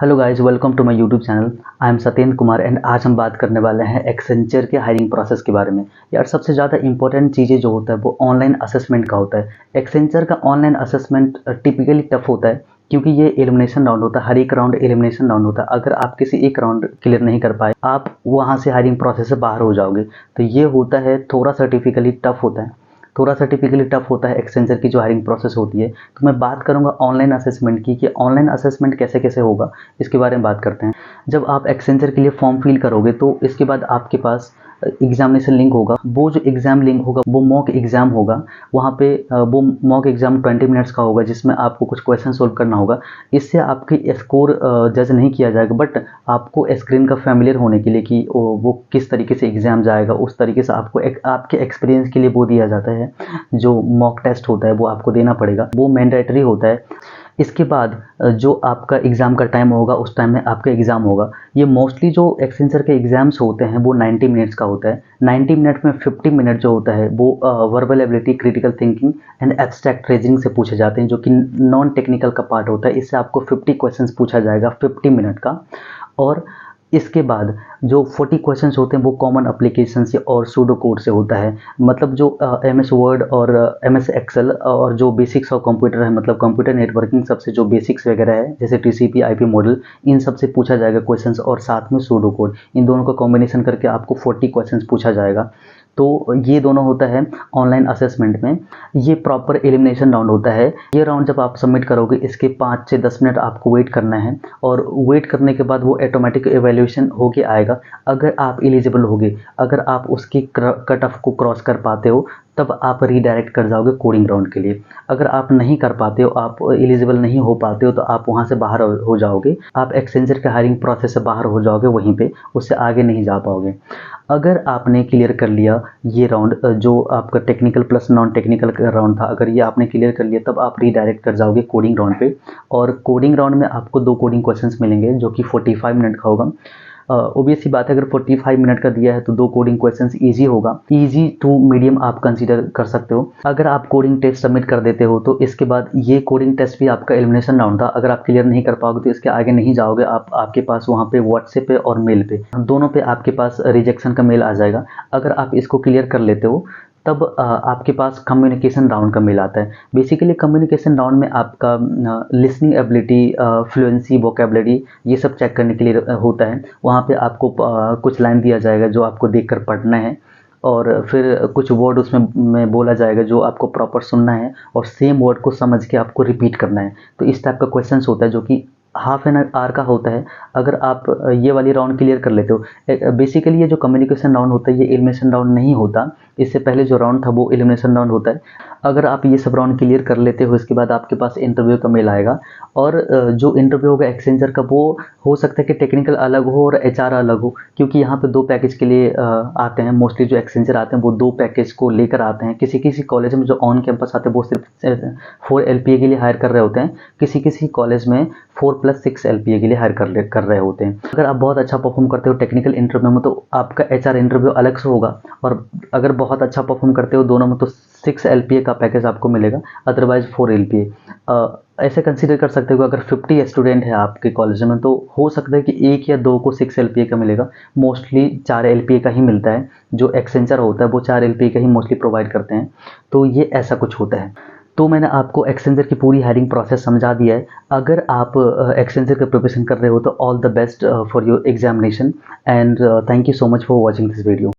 Hello guys, welcome to my YouTube channel. I am Satyendra Kumar and आज हम बात करने वाले हैं एक्सेंचर के हायरिंग प्रोसेस के बारे में। यार, सबसे ज़्यादा इंपॉर्टेंट चीज़ें जो होता है वो ऑनलाइन असेसमेंट का होता है। एक्सेंचर का ऑनलाइन असेसमेंट टिपिकली टफ होता है क्योंकि ये एलिमिनेशन राउंड होता है। हर एक राउंड एलिमिनेशन राउंड होता है। अगर आप किसी एक राउंड क्लियर नहीं कर पाए, आप वहाँ से हायरिंग प्रोसेस से बाहर हो जाओगे। तो ये होता है, थोड़ा सा टिपिकली टफ होता है। एक्सेंचर की जो हायरिंग प्रोसेस होती है। तो मैं बात करूंगा ऑनलाइन असेसमेंट की, कि ऑनलाइन असेसमेंट कैसे कैसे होगा, इसके बारे में बात करते हैं। जब आप एक्सेंचर के लिए फॉर्म फिल करोगे तो इसके बाद आपके पास एग्जामिनेशन लिंक होगा। वो जो एग्ज़ाम लिंक होगा वो मॉक एग्ज़ाम होगा। वहाँ पे वो मॉक एग्ज़ाम 20 मिनट्स का होगा, जिसमें आपको कुछ क्वेश्चन सोल्व करना होगा। इससे आपकी स्कोर जज नहीं किया जाएगा, बट आपको स्क्रीन का फैमिलियर होने के लिए कि वो किस तरीके से एग्ज़ाम जाएगा, उस तरीके से आपको आपके एक्सपीरियंस के लिए वो दिया जाता है। जो मॉक टेस्ट होता है वो आपको देना पड़ेगा, वो मैंडेटरी होता है। इसके बाद जो आपका एग्ज़ाम का टाइम होगा, उस टाइम में आपका एग्ज़ाम होगा। ये मोस्टली जो एक्सेंचर के एग्ज़ाम्स होते हैं वो 90 मिनट्स का होता है। 90 मिनट में 50 मिनट जो होता है वो verbal ability, critical thinking and abstract reasoning से पूछे जाते हैं, जो कि नॉन टेक्निकल का पार्ट होता है। इससे आपको 50 क्वेश्चंस पूछा जाएगा 50 मिनट का। और इसके बाद जो 40 क्वेश्चंस होते हैं वो कॉमन एप्लीकेशन से और सूडो कोड से होता है। मतलब जो एमएस वर्ड और एमएस एक्सेल और जो बेसिक्स ऑफ कंप्यूटर है, मतलब कंप्यूटर नेटवर्किंग सबसे जो बेसिक्स वगैरह है, जैसे टीसीपी आईपी मॉडल, इन सब से पूछा जाएगा क्वेश्चंस। और साथ में सूडो कोड, इन दोनों का कॉम्बिनेशन करके आपको 40 क्वेश्चंस पूछा जाएगा। तो ये दोनों होता है ऑनलाइन असेसमेंट में। ये प्रॉपर एलिमिनेशन राउंड होता है। ये राउंड जब आप सबमिट करोगे, इसके 5 से 10 मिनट आपको वेट करना है, और वेट करने के बाद वो ऑटोमेटिक एवेल्यूएशन होके आएगा। अगर आप एलिजिबल होगे, अगर आप उसकी कट ऑफ को क्रॉस कर पाते हो, तब आप रीडायरेक्ट कर जाओगे कोडिंग राउंड के लिए। अगर आप नहीं कर पाते हो, आप एलिजिबल नहीं हो पाते हो, तो आप वहाँ से बाहर हो जाओगे। आप एक्सेंचर के हायरिंग प्रोसेस से बाहर हो जाओगे वहीं पे, उससे आगे नहीं जा पाओगे। अगर आपने क्लियर कर लिया ये राउंड, जो आपका टेक्निकल प्लस नॉन टेक्निकल का राउंड था, अगर ये आपने क्लियर कर लिया, तब आप रीडायरेक्ट कर जाओगे कोडिंग राउंड पे। और कोडिंग राउंड में आपको 2 कोडिंग क्वेश्चंस मिलेंगे, जो कि 45 मिनट का होगा। ओबियस सी बात है, अगर 45 मिनट का दिया है तो 2 कोडिंग क्वेश्चंस इजी होगा। इजी टू मीडियम आप कंसीडर कर सकते हो। अगर आप कोडिंग टेस्ट सबमिट कर देते हो तो इसके बाद ये कोडिंग टेस्ट भी आपका एलिमिनेशन राउंड था। अगर आप क्लियर नहीं कर पाओगे तो इसके आगे नहीं जाओगे। आपके पास वहाँ पे व्हाट्सएप पे और मेल पे, दोनों पे आपके पास रिजेक्शन का मेल आ जाएगा। अगर आप इसको क्लियर कर लेते हो, तब आपके पास कम्युनिकेशन राउंड का मेल आता है। बेसिकली कम्युनिकेशन राउंड में आपका लिसनिंग एबिलिटी, फ्लुएंसी, वोकेबलरी, ये सब चेक करने के लिए होता है। वहाँ पे आपको कुछ लाइन दिया जाएगा जो आपको देखकर पढ़ना है, और फिर कुछ वर्ड उसमें में बोला जाएगा जो आपको प्रॉपर सुनना है, और सेम वर्ड को समझ के आपको रिपीट करना है। तो इस टाइप का क्वेश्चंस होता है, जो कि हाफ एन आवर का होता है। अगर आप ये वाली राउंड क्लियर कर लेते हो, बेसिकली ये जो कम्युनिकेशन राउंड होता है ये एलिमिनेशन राउंड नहीं होता। इससे पहले जो राउंड था वो एलिमिनेशन राउंड होता है। अगर आप ये सब राउंड क्लियर कर लेते हो, इसके बाद आपके पास इंटरव्यू का मेल आएगा। और जो इंटरव्यू होगा एक्सेंचर का, वो हो सकता है कि टेक्निकल अलग हो और एचआर अलग हो, क्योंकि यहाँ पे 2 पैकेज के लिए आते हैं। मोस्टली जो एक्सेंचर आते हैं वो 2 पैकेज को लेकर आते हैं। किसी किसी कॉलेज में जो ऑन कैंपस आते हैं वो सिर्फ 4 LPA के लिए हायर कर रहे होते हैं। किसी किसी कॉलेज में 4+6 LPA के लिए हायर कर रहे होते हैं। अगर आप बहुत अच्छा परफॉर्म करते हो टेक्निकल इंटरव्यू में, तो आपका एचआर इंटरव्यू अलग से होगा। और अगर बहुत अच्छा परफॉर्म करते हो दोनों में, तो 6 LPA का पैकेज आपको मिलेगा, अदरवाइज 4 LPA। ऐसे कंसीडर कर सकते हो, अगर 50 स्टूडेंट है आपके कॉलेज में, तो हो सकता है कि 1 या 2 को 6 LPA का मिलेगा। मोस्टली 4 LPA का ही मिलता है। जो एक्सेंचर होता है वो 4 LPA का ही मोस्टली प्रोवाइड करते हैं। तो ये ऐसा कुछ होता है। तो मैंने आपको एक्सेंचर की पूरी हायरिंग प्रोसेस समझा दिया है। अगर आप एक्सेंचर का प्रिपरेशन कर रहे हो तो all the best for your examination, and thank you so much for watching this video.